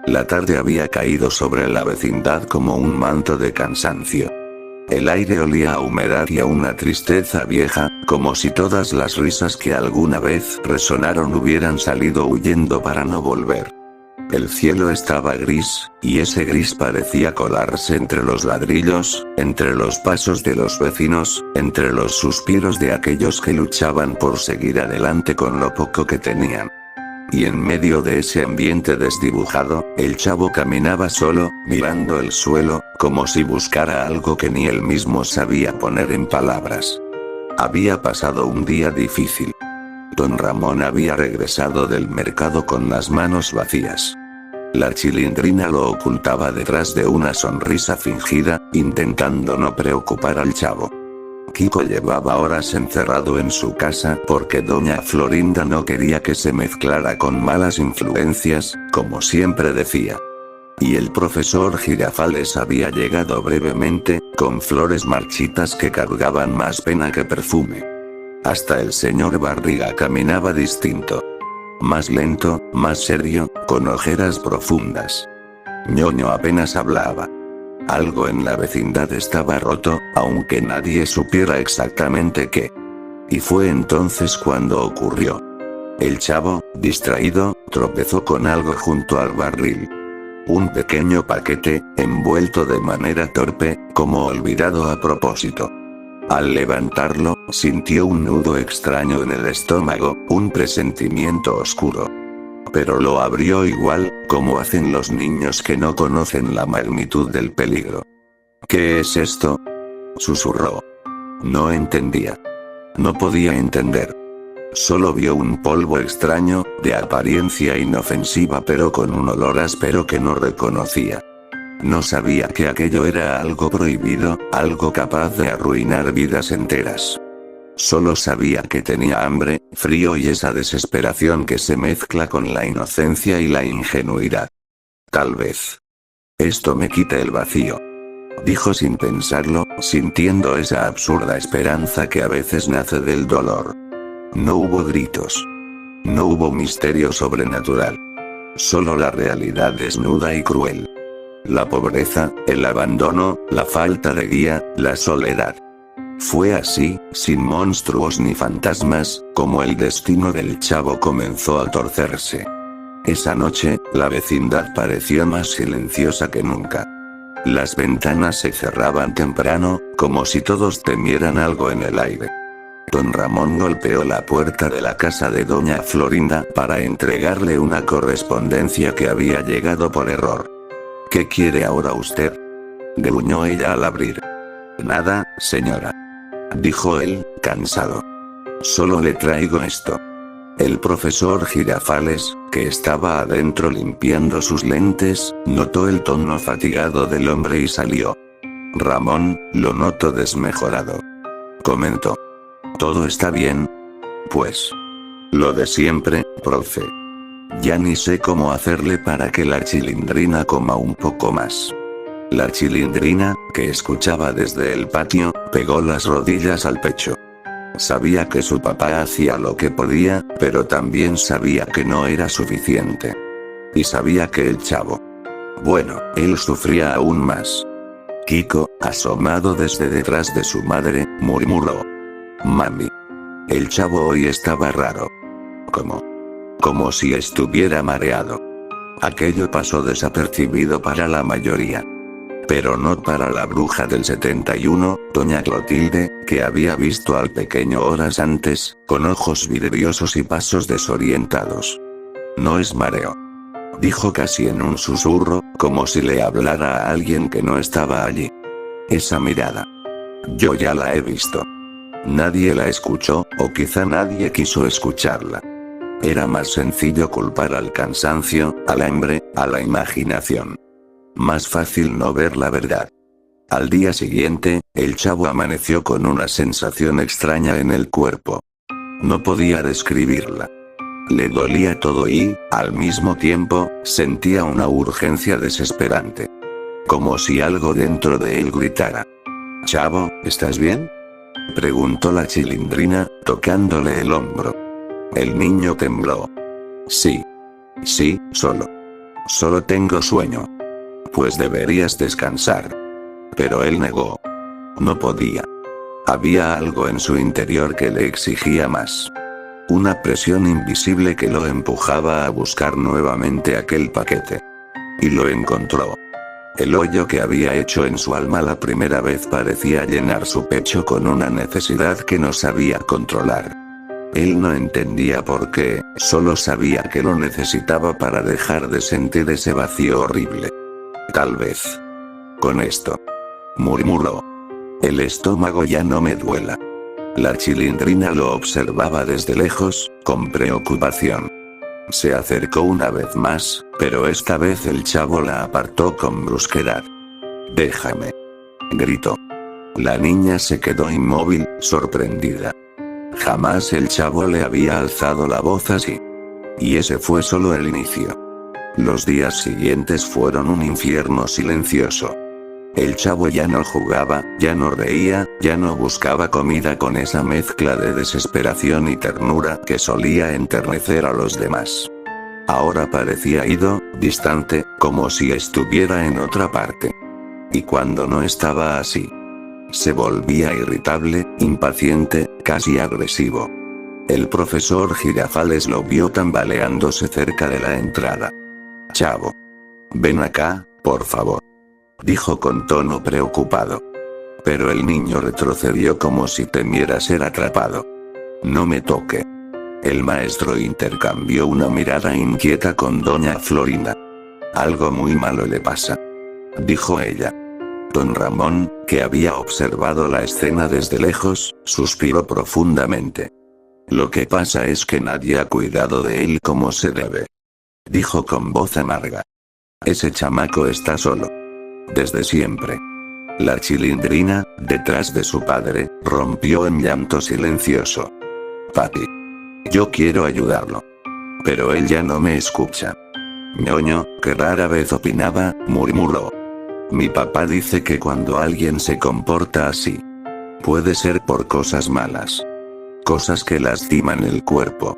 La tarde había caído sobre la vecindad como un manto de cansancio. El aire olía a humedad y a una tristeza vieja, como si todas las risas que alguna vez resonaron hubieran salido huyendo para no volver. El cielo estaba gris, y ese gris parecía colarse entre los ladrillos, entre los pasos de los vecinos, entre los suspiros de aquellos que luchaban por seguir adelante con lo poco que tenían. Y en medio de ese ambiente desdibujado, el chavo caminaba solo, mirando el suelo, como si buscara algo que ni él mismo sabía poner en palabras. Había pasado un día difícil. Don Ramón había regresado del mercado con las manos vacías. La Chilindrina lo ocultaba detrás de una sonrisa fingida, intentando no preocupar al chavo. Kiko llevaba horas encerrado en su casa porque doña Florinda no quería que se mezclara con malas influencias, como siempre decía. Y el profesor Girafales había llegado brevemente, con flores marchitas que cargaban más pena que perfume. Hasta el señor Barriga caminaba distinto. Más lento, más serio, con ojeras profundas. Ñoño apenas hablaba. Algo en la vecindad estaba roto, aunque nadie supiera exactamente qué. Y fue entonces cuando ocurrió. El chavo, distraído, tropezó con algo junto al barril. Un pequeño paquete, envuelto de manera torpe, como olvidado a propósito. Al levantarlo, sintió un nudo extraño en el estómago, un presentimiento oscuro. Pero lo abrió igual, como hacen los niños que no conocen la magnitud del peligro. ¿Qué es esto?, susurró. No entendía. No podía entender. Solo vio un polvo extraño, de apariencia inofensiva pero con un olor áspero que no reconocía. No sabía que aquello era algo prohibido, algo capaz de arruinar vidas enteras. Solo sabía que tenía hambre, frío y esa desesperación que se mezcla con la inocencia y la ingenuidad. Tal vez esto me quite el vacío, dijo sin pensarlo, sintiendo esa absurda esperanza que a veces nace del dolor. No hubo gritos. No hubo misterio sobrenatural. Solo la realidad desnuda y cruel. La pobreza, el abandono, la falta de guía, la soledad. Fue así, sin monstruos ni fantasmas, como el destino del chavo comenzó a torcerse. Esa noche, la vecindad pareció más silenciosa que nunca. Las ventanas se cerraban temprano, como si todos temieran algo en el aire. Don Ramón golpeó la puerta de la casa de doña Florinda para entregarle una correspondencia que había llegado por error. ¿Qué quiere ahora usted?, gruñó ella al abrir. Nada, señora, dijo él, cansado. Solo le traigo esto. El profesor Girafales, que estaba adentro limpiando sus lentes, notó el tono fatigado del hombre y salió. Ramón, lo noto desmejorado, comentó. ¿Todo está bien? Pues lo de siempre, profe. Ya ni sé cómo hacerle para que la Chilindrina coma un poco más. La Chilindrina, que escuchaba desde el patio, pegó las rodillas al pecho. Sabía que su papá hacía lo que podía, pero también sabía que no era suficiente. Y sabía que el chavo, bueno, él sufría aún más. Kiko, asomado desde detrás de su madre, murmuró. Mami. El chavo hoy estaba raro. ¿Cómo? Como si estuviera mareado. Aquello pasó desapercibido para la mayoría. Pero no para la bruja del 71, doña Clotilde, que había visto al pequeño horas antes, con ojos vidriosos y pasos desorientados. No es mareo, dijo casi en un susurro, como si le hablara a alguien que no estaba allí. Esa mirada. Yo ya la he visto. Nadie la escuchó, o quizá nadie quiso escucharla. Era más sencillo culpar al cansancio, al hambre, a la imaginación. Más fácil no ver la verdad. Al día siguiente, el chavo amaneció con una sensación extraña en el cuerpo. No podía describirla. Le dolía todo y, al mismo tiempo, sentía una urgencia desesperante. Como si algo dentro de él gritara. Chavo, ¿estás bien?, preguntó la Chilindrina, tocándole el hombro. El niño tembló. Sí, solo. Solo tengo sueño. Pues deberías descansar. Pero él negó. No podía. Había algo en su interior que le exigía más. Una presión invisible que lo empujaba a buscar nuevamente aquel paquete. Y lo encontró. El hoyo que había hecho en su alma la primera vez parecía llenar su pecho con una necesidad que no sabía controlar. Él no entendía por qué, solo sabía que lo necesitaba para dejar de sentir ese vacío horrible. Tal vez. Con esto. Murmuró. El estómago ya no me duela. La Chilindrina lo observaba desde lejos, con preocupación. Se acercó una vez más, pero esta vez el chavo la apartó con brusquedad. Déjame. Gritó. La niña se quedó inmóvil, sorprendida. Jamás el chavo le había alzado la voz así. Y ese fue solo el inicio. Los días siguientes fueron un infierno silencioso. El chavo ya no jugaba, ya no reía, ya no buscaba comida con esa mezcla de desesperación y ternura que solía enternecer a los demás. Ahora parecía ido, distante, como si estuviera en otra parte. Y cuando no estaba así, se volvía irritable, impaciente, casi agresivo. El profesor Girafales lo vio tambaleándose cerca de la entrada. Chavo. Ven acá, por favor. Dijo con tono preocupado. Pero el niño retrocedió como si temiera ser atrapado. No me toque. El maestro intercambió una mirada inquieta con doña Florinda. Algo muy malo le pasa. Dijo ella. Don Ramón, que había observado la escena desde lejos, suspiró profundamente. Lo que pasa es que nadie ha cuidado de él como se debe. Dijo con voz amarga. Ese chamaco está solo. Desde siempre. La Chilindrina, detrás de su padre, rompió en llanto silencioso. Papi. Yo quiero ayudarlo. Pero él ya no me escucha. Ñoño, que rara vez opinaba, murmuró. Mi papá dice que cuando alguien se comporta así, puede ser por cosas malas. Cosas que lastiman el cuerpo.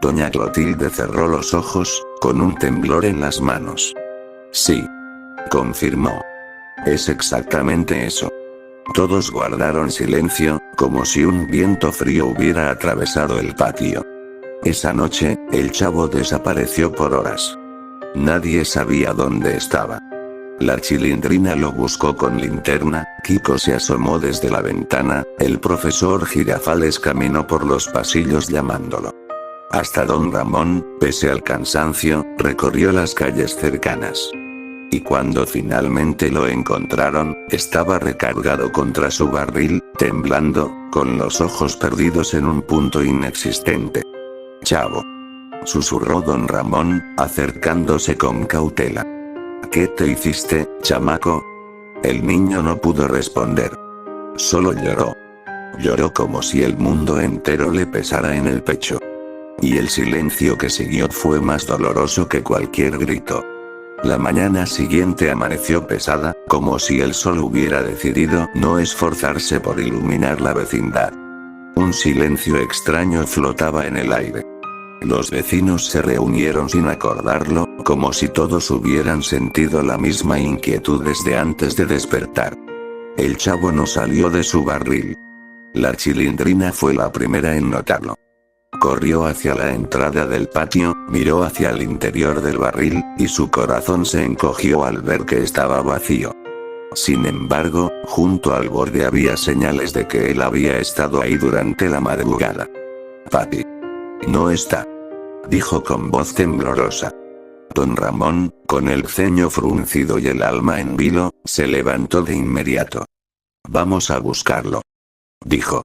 Doña Clotilde cerró los ojos, con un temblor en las manos. Sí. Confirmó. Es exactamente eso. Todos guardaron silencio, como si un viento frío hubiera atravesado el patio. Esa noche, el chavo desapareció por horas. Nadie sabía dónde estaba. La Chilindrina lo buscó con linterna, Kiko se asomó desde la ventana, el profesor Girafales caminó por los pasillos llamándolo. Hasta don Ramón, pese al cansancio, recorrió las calles cercanas. Y cuando finalmente lo encontraron, estaba recargado contra su barril, temblando, con los ojos perdidos en un punto inexistente. Chavo. Susurró don Ramón, acercándose con cautela. ¿Qué te hiciste, chamaco? El niño no pudo responder. Solo lloró. Lloró como si el mundo entero le pesara en el pecho. Y el silencio que siguió fue más doloroso que cualquier grito. La mañana siguiente amaneció pesada, como si el sol hubiera decidido no esforzarse por iluminar la vecindad. Un silencio extraño flotaba en el aire. Los vecinos se reunieron sin acordarlo, como si todos hubieran sentido la misma inquietud desde antes de despertar. El chavo no salió de su barril. La Chilindrina fue la primera en notarlo. Corrió hacia la entrada del patio, miró hacia el interior del barril, y su corazón se encogió al ver que estaba vacío. Sin embargo, junto al borde había señales de que él había estado ahí durante la madrugada. Papi. No está. Dijo con voz temblorosa. Don Ramón, con el ceño fruncido y el alma en vilo, se levantó de inmediato. Vamos a buscarlo. Dijo.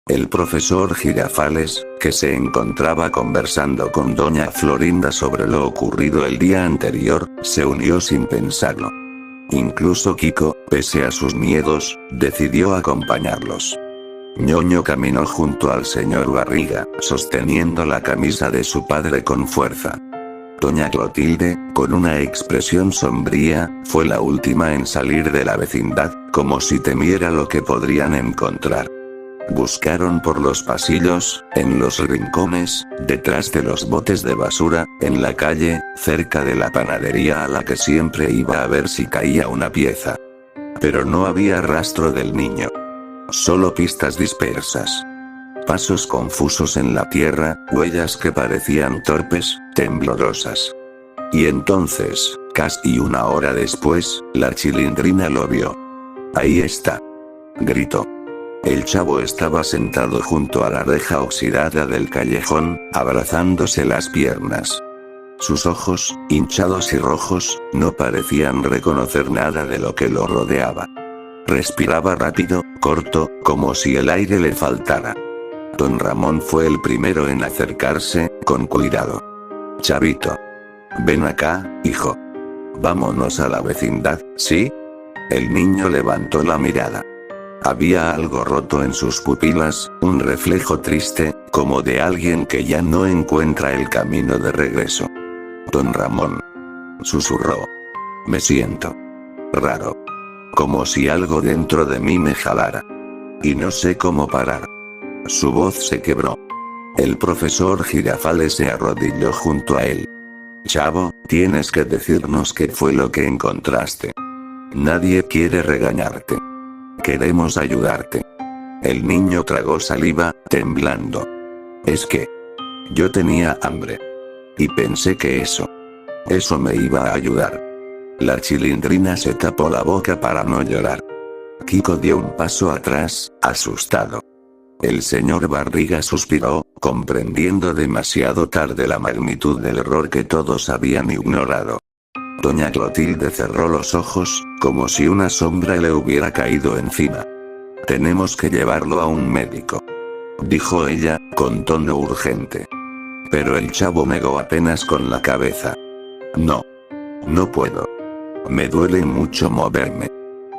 El profesor Girafales, que se encontraba conversando con doña Florinda sobre lo ocurrido el día anterior, se unió sin pensarlo. Incluso Kiko, pese a sus miedos, decidió acompañarlos. Ñoño caminó junto al señor Barriga, sosteniendo la camisa de su padre con fuerza. Doña Clotilde, con una expresión sombría, fue la última en salir de la vecindad, como si temiera lo que podrían encontrar. Buscaron por los pasillos, en los rincones, detrás de los botes de basura, en la calle, cerca de la panadería a la que siempre iba a ver si caía una pieza. Pero no había rastro del niño. Solo pistas dispersas. Pasos confusos en la tierra, huellas que parecían torpes, temblorosas. Y entonces, casi una hora después, la Chilindrina lo vio. Ahí está. Gritó. El chavo estaba sentado junto a la reja oxidada del callejón, abrazándose las piernas. Sus ojos, hinchados y rojos, no parecían reconocer nada de lo que lo rodeaba. Respiraba rápido, corto, como si el aire le faltara. Don Ramón fue el primero en acercarse, con cuidado. Chavito. Ven acá, hijo. Vámonos a la vecindad, ¿sí? El niño levantó la mirada. Había algo roto en sus pupilas, un reflejo triste, como de alguien que ya no encuentra el camino de regreso. Don Ramón. Susurró. Me siento raro. Como si algo dentro de mí me jalara. Y no sé cómo parar. Su voz se quebró. El profesor Girafales se arrodilló junto a él. Chavo, tienes que decirnos qué fue lo que encontraste. Nadie quiere regañarte. Queremos ayudarte. El niño tragó saliva, temblando. Es que yo tenía hambre. Y pensé que eso me iba a ayudar. La Chilindrina se tapó la boca para no llorar. Kiko dio un paso atrás, asustado. El señor Barriga suspiró, comprendiendo demasiado tarde la magnitud del error que todos habían ignorado. Doña Clotilde cerró los ojos, como si una sombra le hubiera caído encima. Tenemos que llevarlo a un médico, dijo ella, con tono urgente. Pero el chavo negó apenas con la cabeza. No puedo. Me duele mucho moverme.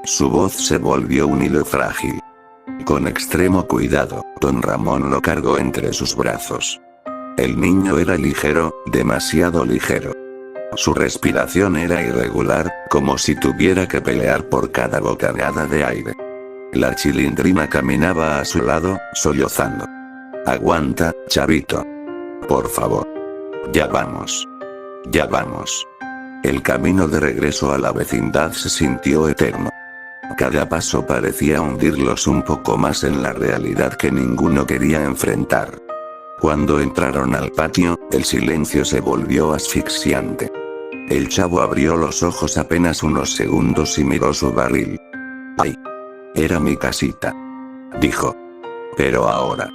Su voz se volvió un hilo frágil. Con extremo cuidado, don Ramón lo cargó entre sus brazos. El niño era ligero, demasiado ligero. Su respiración era irregular, como si tuviera que pelear por cada bocanada de aire. La Chilindrina caminaba a su lado, sollozando. Aguanta, chavito. Por favor. Ya vamos. Ya vamos. El camino de regreso a la vecindad se sintió eterno. Cada paso parecía hundirlos un poco más en la realidad que ninguno quería enfrentar. Cuando entraron al patio, el silencio se volvió asfixiante. El chavo abrió los ojos apenas unos segundos y miró su barril. ¡Ay! Era mi casita, dijo. Pero ahora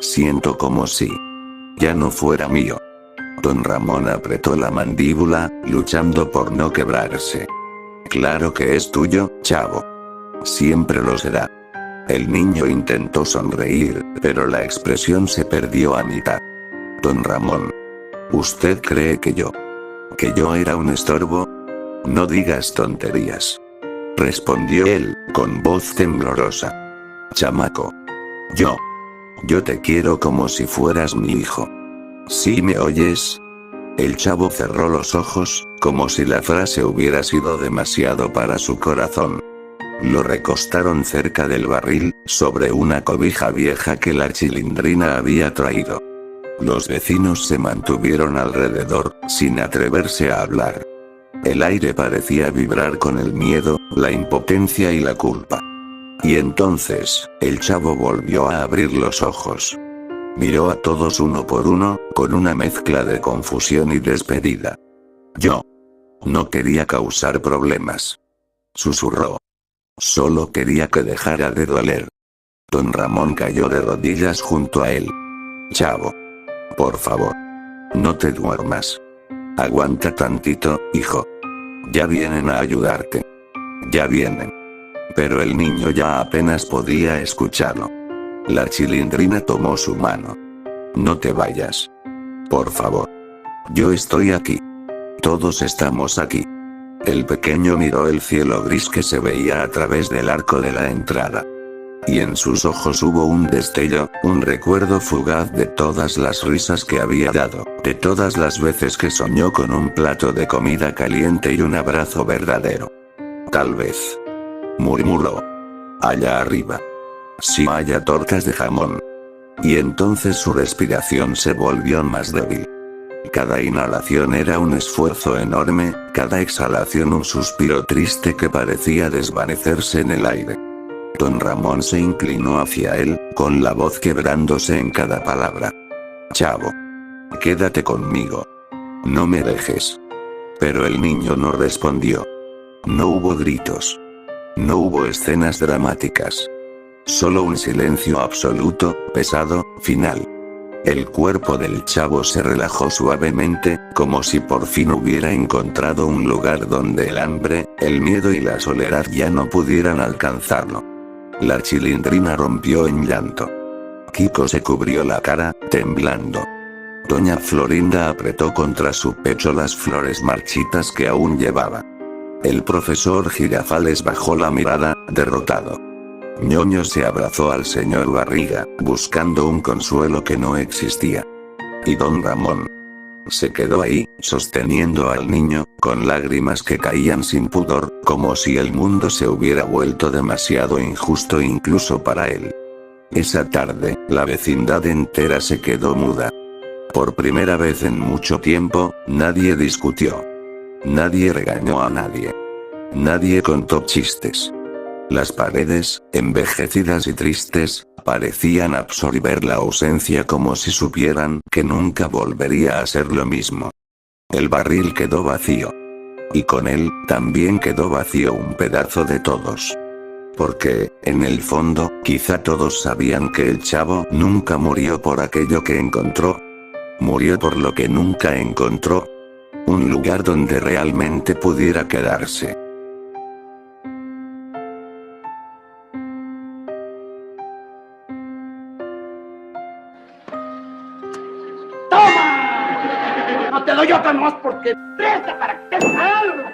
siento como si ya no fuera mío. Don Ramón apretó la mandíbula, luchando por no quebrarse. Claro que es tuyo, chavo. Siempre lo será. El niño intentó sonreír, pero la expresión se perdió a mitad. Don Ramón. ¿Usted cree que yo era un estorbo? No digas tonterías, respondió él, con voz temblorosa. Chamaco. Yo te quiero como si fueras mi hijo. ¿Sí me oyes? El chavo cerró los ojos, como si la frase hubiera sido demasiado para su corazón. Lo recostaron cerca del barril, sobre una cobija vieja que la Chilindrina había traído. Los vecinos se mantuvieron alrededor, sin atreverse a hablar. El aire parecía vibrar con el miedo, la impotencia y la culpa. Y entonces, el chavo volvió a abrir los ojos. Miró a todos uno por uno, con una mezcla de confusión y despedida. Yo no quería causar problemas, susurró. Solo quería que dejara de doler. Don Ramón cayó de rodillas junto a él. Chavo. Por favor. No te duermas. Aguanta tantito, hijo. Ya vienen a ayudarte. Ya vienen. Pero el niño ya apenas podía escucharlo. La Chilindrina tomó su mano. No te vayas. Por favor. Yo estoy aquí. Todos estamos aquí. El pequeño miró el cielo gris que se veía a través del arco de la entrada. Y en sus ojos hubo un destello, un recuerdo fugaz de todas las risas que había dado, de todas las veces que soñó con un plato de comida caliente y un abrazo verdadero. Tal vez, murmuró. Allá arriba. Si haya tortas de jamón. Y entonces su respiración se volvió más débil. Cada inhalación era un esfuerzo enorme, cada exhalación un suspiro triste que parecía desvanecerse en el aire. Don Ramón se inclinó hacia él, con la voz quebrándose en cada palabra. Chavo. Quédate conmigo. No me dejes. Pero el niño no respondió. No hubo gritos. No hubo escenas dramáticas. Solo un silencio absoluto, pesado, final. El cuerpo del chavo se relajó suavemente, como si por fin hubiera encontrado un lugar donde el hambre, el miedo y la soledad ya no pudieran alcanzarlo. La chilindrina rompió en llanto. Kiko se cubrió la cara, temblando. Doña Florinda apretó contra su pecho las flores marchitas que aún llevaba. El profesor Girafales bajó la mirada, derrotado. Ñoño se abrazó al señor Barriga, buscando un consuelo que no existía. Y don Ramón se quedó ahí, sosteniendo al niño, con lágrimas que caían sin pudor, como si el mundo se hubiera vuelto demasiado injusto incluso para él. Esa tarde, la vecindad entera se quedó muda. Por primera vez en mucho tiempo, nadie discutió. Nadie regañó a nadie. Nadie contó chistes. Las paredes, envejecidas y tristes, parecían absorber la ausencia como si supieran que nunca volvería a ser lo mismo. El barril quedó vacío. Y con él, también quedó vacío un pedazo de todos. Porque, en el fondo, quizá todos sabían que el chavo nunca murió por aquello que encontró. Murió por lo que nunca encontró. Un lugar donde realmente pudiera quedarse. ¡Toma! No te doy otra más porque presta para que te salga.